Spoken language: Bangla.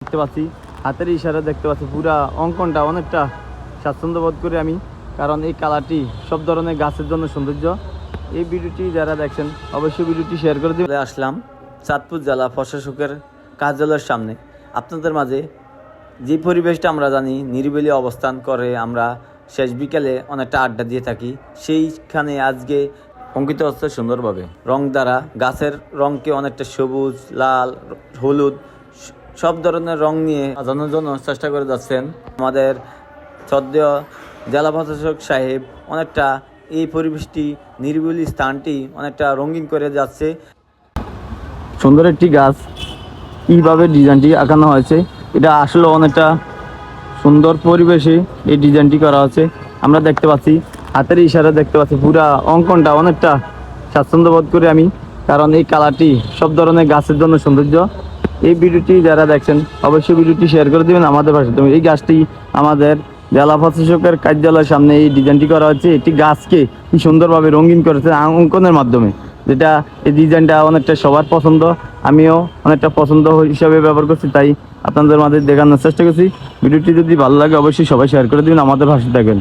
দেখতে পাচ্ছি, হাতের ইশারা দেখতে পাচ্ছি, পুরা অঙ্কনটা অনেকটা স্বাচ্ছন্দ্য বোধ করি আমি, কারণ এই কালারটি সব ধরনের গাছের জন্য সৌন্দর্য। এই ভিডিওটি যারা দেখছেন অবশ্যই ভিডিওটি শেয়ার করে দিবেন। আসলাম চাঁদপুর জেলা প্রশাসকের কার্যালয়ের সামনে। আপনাদের মাঝে যে পরিবেশটা আমরা জানি নিরিবিলি অবস্থান করে আমরা শেষ বিকেলে অনেকটা আড্ডা দিয়ে থাকি, সেইখানে আজকে অঙ্কিত হচ্ছে সুন্দরভাবে রং দ্বারা। গাছের রংকে অনেকটা সবুজ, লাল, হলুদ সব ধরনের রং নিয়ে সাজানোর জন্য চেষ্টা করে যাচ্ছেন আমাদের শ্রদ্ধেয় জেলা প্রশাসক সাহেব। অনেকটা এই পরিবেশটি, নিরিবিলি স্থানটি অনেকটা রঙিন করে যাচ্ছে। সুন্দর একটি গাছ, কীভাবে ডিজাইনটি আঁকানো হয়েছে, এটা আসলে অনেকটা সুন্দর পরিবেশে এই ডিজাইনটি করা হয়েছে। আমরা দেখতে পাচ্ছি, হাতের ইশারা দেখতে পাচ্ছি, পুরা অঙ্কনটা অনেকটা স্বাচ্ছন্দ্য বোধ করি আমি, কারণ এই কালারটি সব ধরনের গাছের জন্য সৌন্দর্য। এই ভিডিওটি যারা দেখছেন অবশ্যই ভিডিওটি শেয়ার করে দেবেন আমাদের ভাষাতে। এই গাছটি আমাদের জেলা প্রশাসকের কার্যালয়ের সামনে এই ডিজাইনটি করা হচ্ছে। একটি গাছকে কি সুন্দরভাবে রঙিন করেছে অঙ্কনের মাধ্যমে, যেটা এই ডিজাইনটা অনেকটা সবার পছন্দ, আমিও অনেকটা পছন্দ হিসাবে ব্যবহার করছি, তাই আপনাদের মাঝে দেখানোর চেষ্টা করছি। ভিডিওটি যদি ভালো লাগে অবশ্যই সবাই শেয়ার করে দিবেন, আমাদের ভাষাতে থাকবেন।